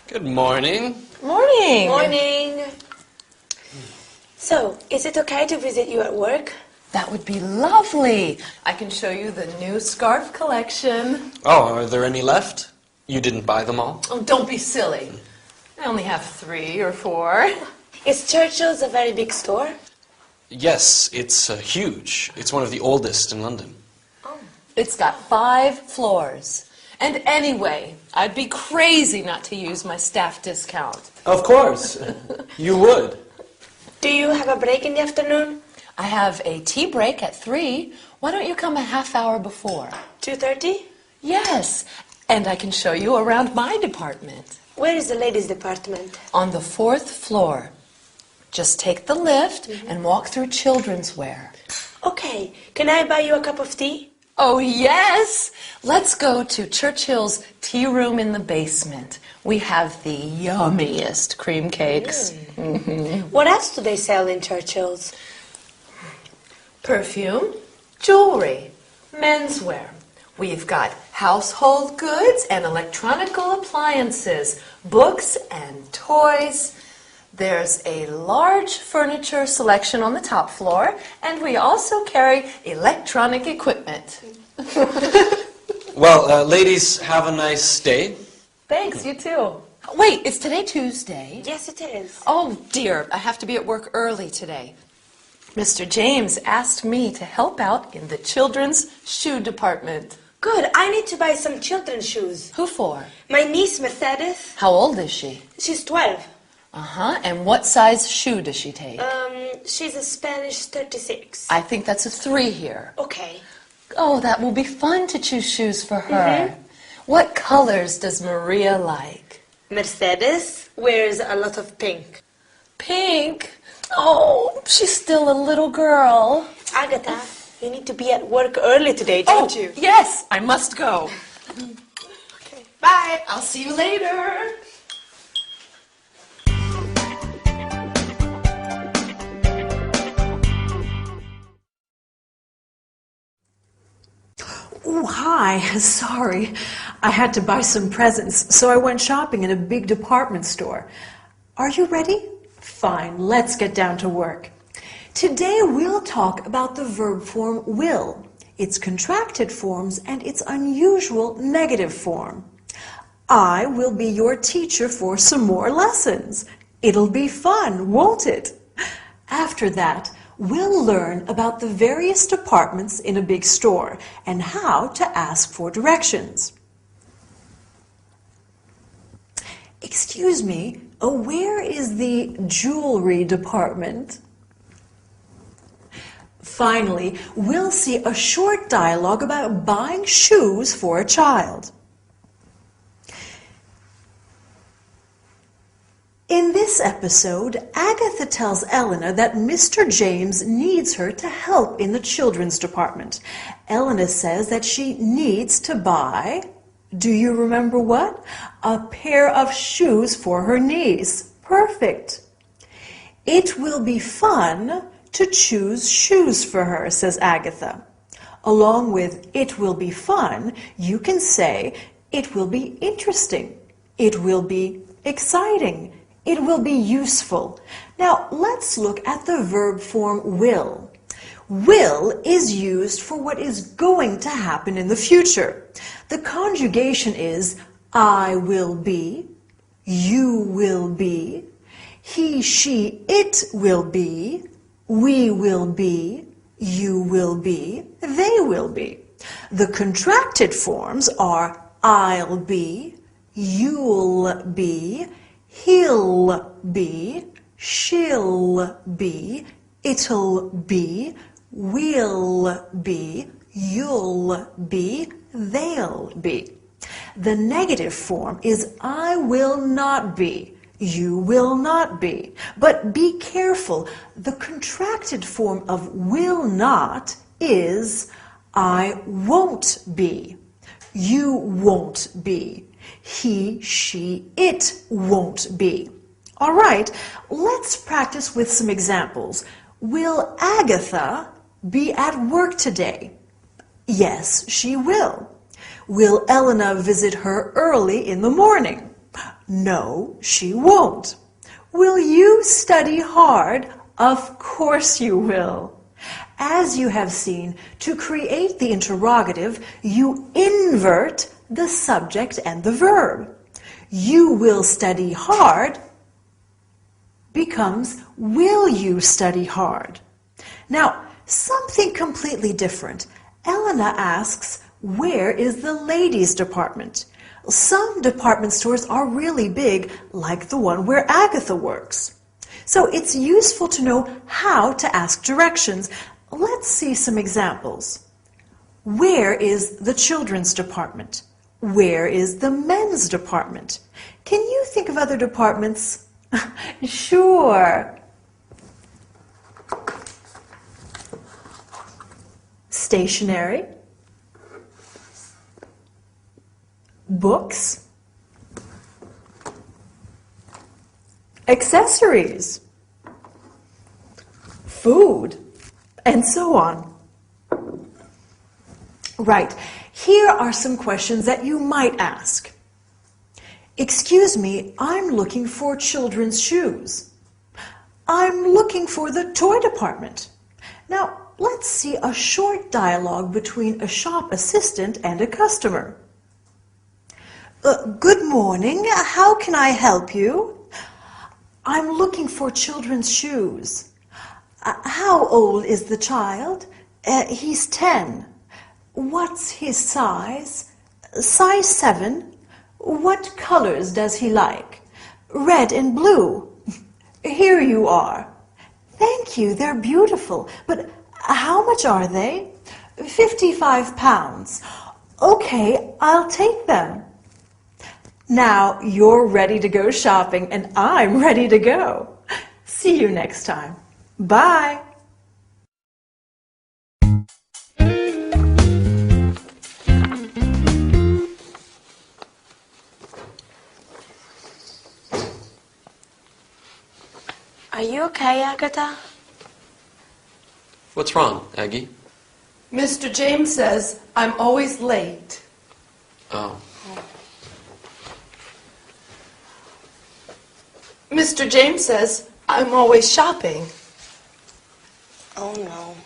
Good morning. Morning. Morning. So, is it okay to visit you at work? That would be lovely. I can show you the new scarf collection. Oh, are there any left? You didn't buy them all? Oh, don't be silly. I only have 3 or 4. Is Churchill's a very big store? Yes, it's huge. It's one of the oldest in London. Oh. It's got 5 floors. And anyway, I'd be crazy not to use my staff discount. Of course. You would. Do you have a break in the afternoon? I have a tea break at 3. Why don't you come a half hour before? 2:30? Yes, and I can show you around my department. Where is the ladies' department? On the 4th floor. Just take the lift and walk through children's wear. Okay, can I buy you a cup of tea? Oh, yes! Let's go to Churchill's tea room in the basement. We have the yummiest cream cakes. What else do they sell in Churchill's? Perfume, jewelry, menswear. We've got household goods and electronical appliances, books and toys. There's a large furniture selection on the top floor, and we also carry electronic equipment. Well, ladies, have a nice day. Thanks, you too. Wait, is today Tuesday? Yes, it is. Oh, dear, I have to be at work early today. Mr. James asked me to help out in the children's shoe department. Good, I need to buy some children's shoes. Who for? My niece, Mercedes. How old is she? She's 12. Uh-huh, and what size shoe does she take? She's a Spanish 36. I think that's a 3 here. Okay. Oh, that will be fun to choose shoes for her. What colors does Maria like? Mercedes wears a lot of pink. Pink? Oh, she's still a little girl. Agatha, you need to be at work early today, don't you? Yes, I must go. Okay. Bye. I'll see you later. Oh, hi. Sorry. I had to buy some presents, so I went shopping in a big department store. Are you ready? Fine, let's get down to work. Today we'll talk about the verb form will, its contracted forms, and its unusual negative form. I will be your teacher for some more lessons. It'll be fun, won't it? After that, we'll learn about the various departments in a big store and how to ask for directions. Excuse me, where is the jewelry department? Finally, we'll see a short dialogue about buying shoes for a child. In this episode, Agatha tells Elena that Mr. James needs her to help in the children's department. Elena says that she needs to buy, do you remember what? A pair of shoes for her niece. Perfect. It will be fun to choose shoes for her, says Agatha. Along with it will be fun, you can say it will be interesting. It will be exciting. It will be useful. Now, let's look at the verb form will. Will is used for what is going to happen in the future. The conjugation is I will be, you will be, he, she, it will be, we will be, you will be, they will be. The contracted forms are I'll be, you'll be, he'll be, she'll be, it'll be, we'll be, you'll be, they'll be. The negative form is I will not be, you will not be. But be careful, the contracted form of will not is I won't be, you won't be, he, she, it won't be. All right, let's practice with some examples. Will Agatha be at work today? Yes, she will. Will Elena visit her early in the morning? No, she won't. Will you study hard? Of course you will. As you have seen, to create the interrogative, you invert the subject and the verb. You will study hard becomes will you study hard? Now, something completely different. Elena asks, where is the ladies' department? Some department stores are really big, like the one where Agatha works. So it's useful to know how to ask directions. Let's see some examples. Where is the children's department? Where is the men's department? Can you think of other departments? Sure. Stationery. Books. Accessories. Food. And so on. Right. Here are some questions that you might ask. Excuse me, I'm looking for children's shoes. I'm looking for the toy department. Now, let's see a short dialogue between a shop assistant and a customer. Good morning. How can I help you? I'm looking for children's shoes. How old is the child? He's 10. What's his size? Size 7. What colors does he like? Red and blue. Here you are. Thank you, they're beautiful. But how much are they? 55 pounds. Okay, I'll take them. Now you're ready to go shopping and I'm ready to go. See you next time. Bye. Are you okay, Agatha? What's wrong, Aggie? Mr. James says I'm always late. Oh. Mr. James says I'm always shopping. Oh, no.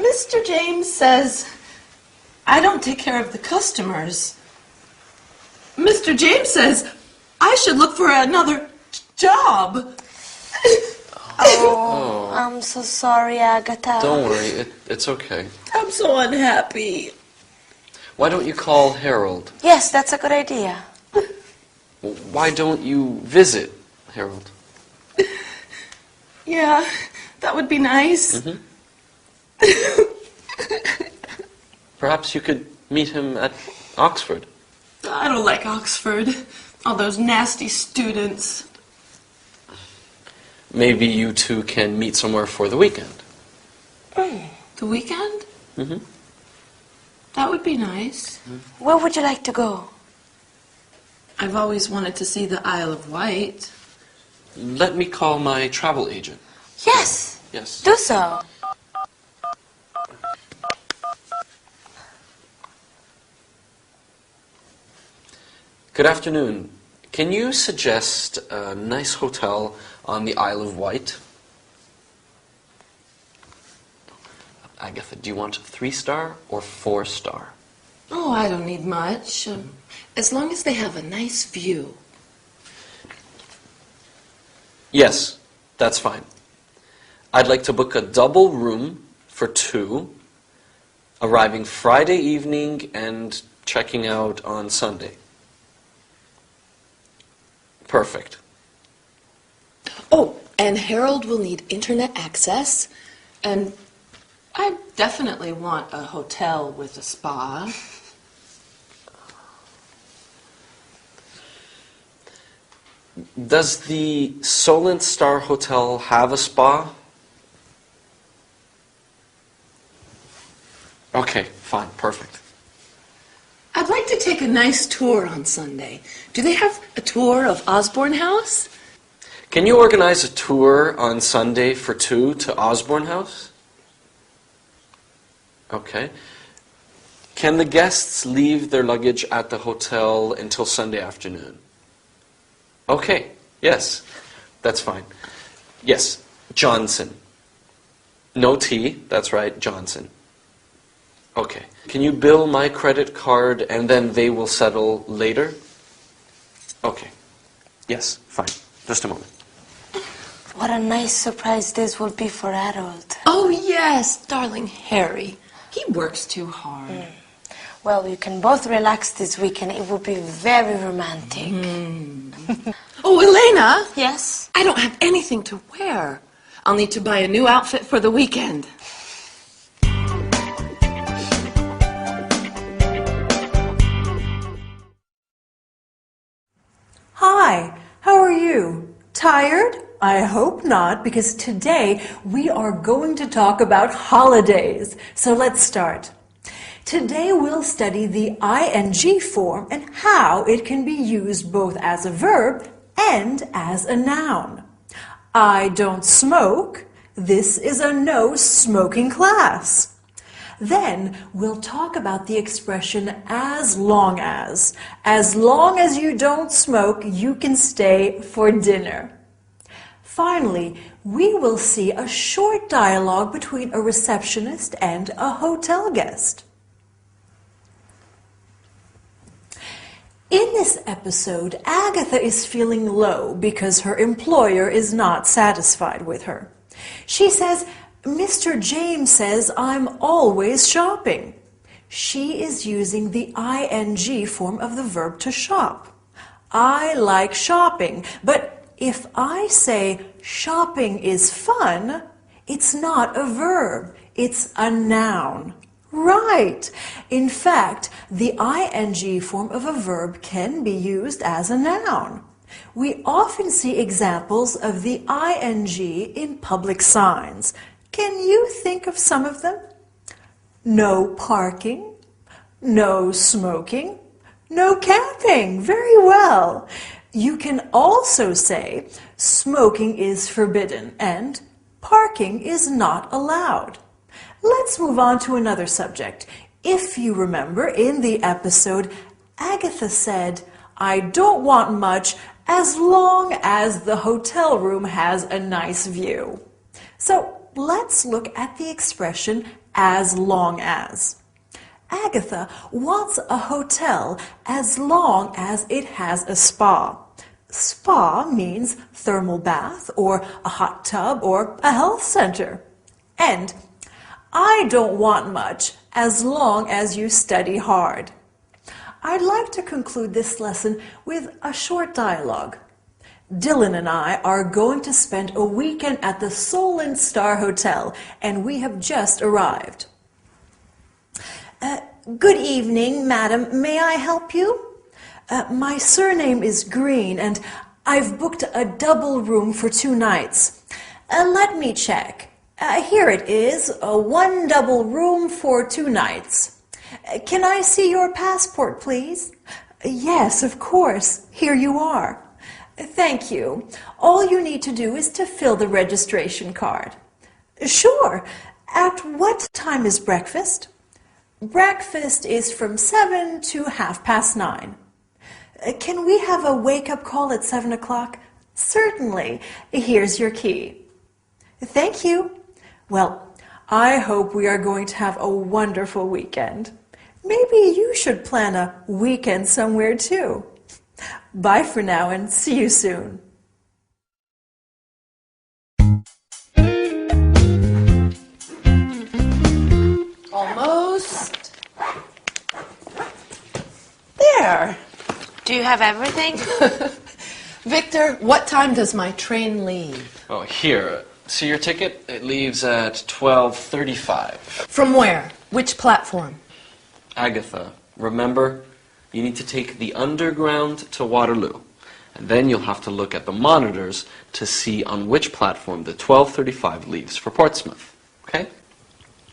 Mr. James says I don't take care of the customers. Mr. James says I should look for another job. Oh, I'm so sorry, Agatha. Don't worry, it's okay. I'm so unhappy. Why don't you call Harold? Yes, that's a good idea. Why don't you visit Harold? Yeah, that would be nice. Perhaps you could meet him at Oxford. I don't like Oxford. All those nasty students. Maybe you two can meet somewhere for the weekend. The weekend? Mm-hmm. That would be nice. Where would you like to go? I've always wanted to see the Isle of Wight. Let me call my travel agent. Yes. Yes. Do so. Good afternoon. Can you suggest a nice hotel on the Isle of Wight? Agatha, do you want 3-star or 4-star? Oh, I don't need much. As long as they have a nice view. Yes, that's fine. I'd like to book a double room for 2, arriving Friday evening and checking out on Sunday. Perfect. Oh, and Harold will need internet access. And I definitely want a hotel with a spa. Does the Solent Star Hotel have a spa? Okay, fine, perfect. I'd like to take a nice tour on Sunday. Do they have a tour of Osborne House? Can you organize a tour on Sunday for 2 to Osborne House? Okay. Can the guests leave their luggage at the hotel until Sunday afternoon? Okay. Yes. That's fine. Yes. Johnson. No T. That's right. Johnson. Okay. Can you bill my credit card and then they will settle later? Okay. Yes. Fine. Just a moment. What a nice surprise this will be for Harold. Oh, yes, darling Harry. He works too hard. Well, you can both relax this weekend. It will be very romantic. Oh, Elena! Yes? I don't have anything to wear. I'll need to buy a new outfit for the weekend. Hi, how are you? Tired? I hope not, because today we are going to talk about holidays. So let's start. Today we'll study the ing form and how it can be used both as a verb and as a noun. I don't smoke. This is a no smoking class. Then we'll talk about the expression as long as. As long as you don't smoke, you can stay for dinner. Finally, we will see a short dialogue between a receptionist and a hotel guest. In this episode, Agatha is feeling low because her employer is not satisfied with her. She says, Mr. James says I'm always shopping. She is using the ing form of the verb to shop. I like shopping, but if I say shopping is fun, it's not a verb, it's a noun. Right. In fact, the ing form of a verb can be used as a noun. We often see examples of the ing in public signs. Can you think of some of them? No parking, no smoking, no camping. Very well. You can also say smoking is forbidden and parking is not allowed. Let's move on to another subject. If you remember, in the episode, Agatha said, I don't want much as long as the hotel room has a nice view. So let's look at the expression as long as. Agatha wants a hotel as long as it has a spa. Spa means thermal bath or a hot tub or a health center. And I don't want much as long as you study hard. I'd like to conclude this lesson with a short dialogue. Dylan and I are going to spend a weekend at the Solent Star Hotel, and we have just arrived. Good evening, madam. May I help you? My surname is Green, and I've booked a double room for 2 nights. Let me check. Here it is, one double room for 2 nights. Can I see your passport, please? Yes, of course. Here you are. Thank you. All you need to do is to fill the registration card. Sure. At what time is breakfast? Breakfast is from 7 to 9:30. Can we have a wake-up call at 7 o'clock? Certainly. Here's your key. Thank you. Well, I hope we are going to have a wonderful weekend. Maybe you should plan a weekend somewhere too. Bye for now and see you soon. Almost. There. Do you have everything? Victor, what time does my train leave? Oh, here. See your ticket? It leaves at 12:35. From where? Which platform? Agatha, remember, you need to take the underground to Waterloo. And then you'll have to look at the monitors to see on which platform the 12:35 leaves for Portsmouth. Okay?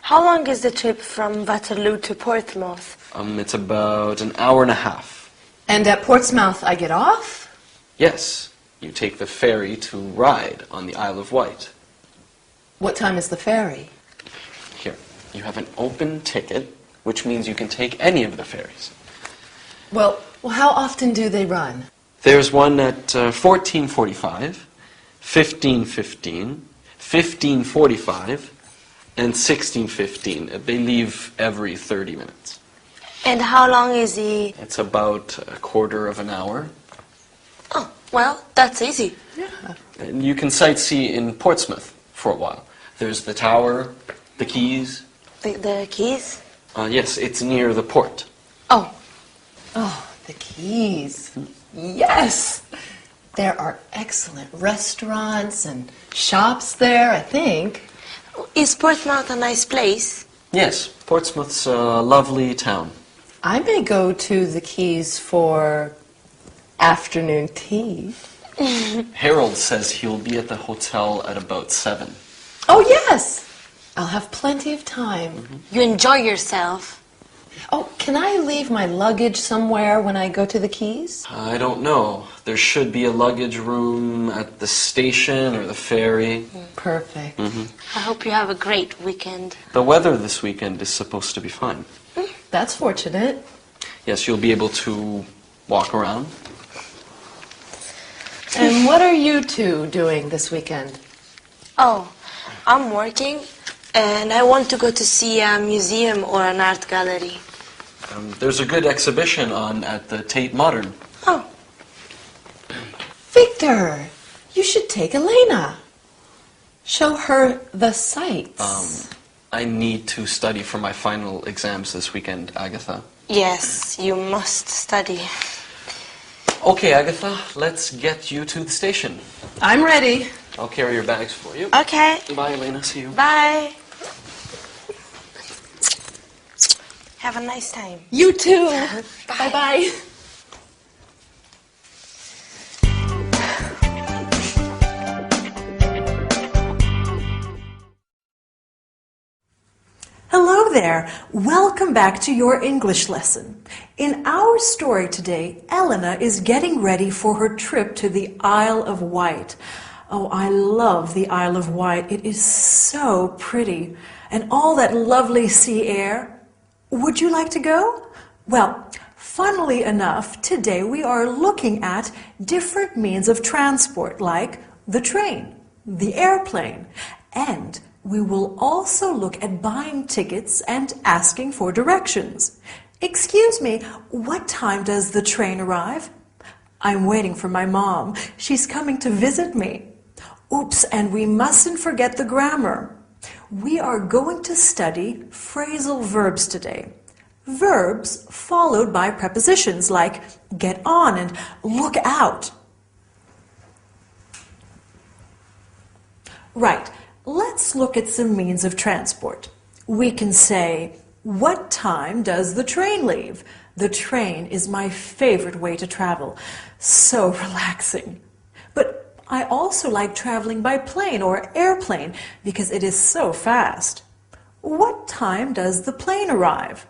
How long is the trip from Waterloo to Portsmouth? It's about an hour and a half. And at Portsmouth I get off? Yes, you take the ferry to Ryde on the Isle of Wight. What time is the ferry? Here, You have an open ticket, which means you can take any of the ferries. Well, how often do they run? There's one at 14:45, 15:15, 15:45, and 16:15. They leave every 30 minutes. And how long is the... It's about a quarter of an hour. Oh, well, that's easy. And you can sightsee in Portsmouth for a while. There's the tower, the quays. The keys? Yes, it's near the port. Oh, Oh, the Keys. Yes! There are excellent restaurants and shops there, I think. is Portsmouth a nice place? Yes, Portsmouth's a lovely town. I may go to the Keys for afternoon tea. Harold says he'll be at the hotel at about 7. Oh, yes! I'll have plenty of time. You enjoy yourself. Oh, can I leave my luggage somewhere when I go to the Keys? I don't know. There should be a luggage room at the station or the ferry. Perfect. I hope you have a great weekend. The weather this weekend is supposed to be fine. That's fortunate. Yes, you'll be able to walk around. And what are you two doing this weekend? Oh, I'm working, and I want to go to see a museum or an art gallery. There's a good exhibition on at the Tate Modern. Oh, Victor, you should take Elena. Show her the sights. I need to study for my final exams this weekend, Agatha. yes, you must study. Okay, Agatha, let's get you to the station. I'm ready. I'll carry your bags for you. Okay, Bye, Elena. See you. bye. Have a nice time. You too. Bye-bye. Hello there. Welcome back to your English lesson. In our story today, Elena is getting ready for her trip to the Isle of Wight. Oh, I love the Isle of Wight. It is so pretty. And all that lovely sea air. Would you like to go? Well, funnily enough, today we are looking at different means of transport, like the train, the airplane, and we will also look at buying tickets and asking for directions. Excuse me, what time does the train arrive? I'm waiting for my mom. She's coming to visit me. Oops, and we mustn't forget the grammar. We are going to study phrasal verbs today. Verbs followed by prepositions like get on and look out. Right, let's look at some means of transport. We can say, what time does the train leave? The train is my favorite way to travel. So relaxing. But I also like traveling by plane or airplane because it is so fast. What time does the plane arrive?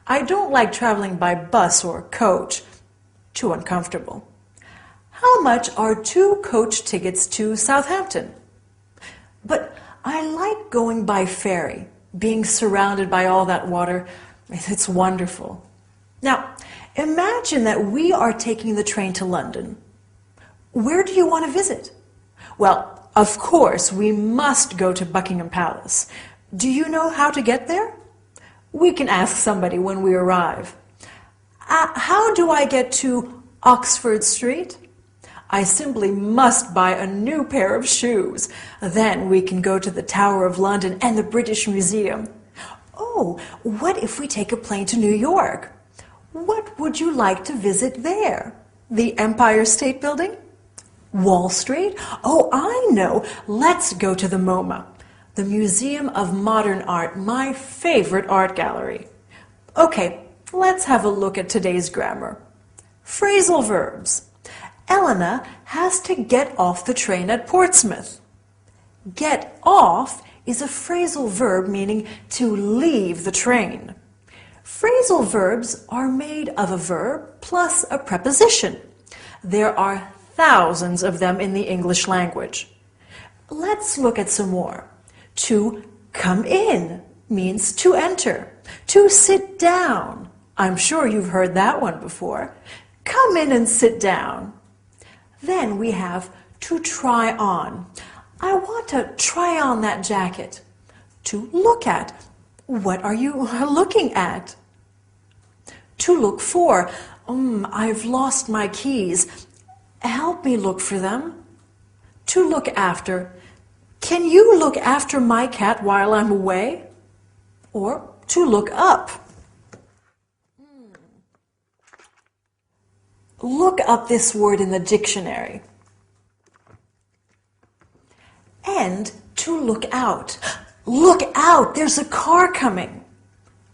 I don't like traveling by bus or coach. Too uncomfortable. How much are 2 coach tickets to Southampton? But I like going by ferry, being surrounded by all that water. It's wonderful. Now, imagine that we are taking the train to London. Where do you want to visit? Well, of course, we must go to Buckingham Palace. Do you know how to get there? We can ask somebody when we arrive. How do I get to Oxford Street? I simply must buy a new pair of shoes. Then we can go to the Tower of London and the British Museum. Oh, what if we take a plane to New York? What would you like to visit there? The Empire State Building? Wall Street? Oh, I know. Let's go to the MoMA, the Museum of Modern Art, my favorite art gallery. Okay, let's have a look at today's grammar. Phrasal verbs. Elena has to get off the train at Portsmouth. Get off is a phrasal verb meaning to leave the train. Phrasal verbs are made of a verb plus a preposition. There are thousands of them in the English language. Let's look at some more. To come in, means to enter, to sit down. I'm sure you've heard that one before. Come in and sit down. Then we have to try on. I want to try on that jacket. To look at. What are you looking at? To look for. I've lost my keys. Help me look for them. To look after. Can you look after my cat while I'm away? Or to look up. Look up this word in the dictionary. And to look out. Look out, there's a car coming.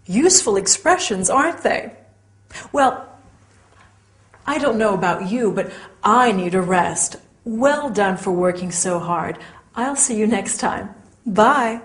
Useful expressions, aren't they? Well, I don't know about you, but I need a rest. Well done for working so hard. I'll see you next time. Bye.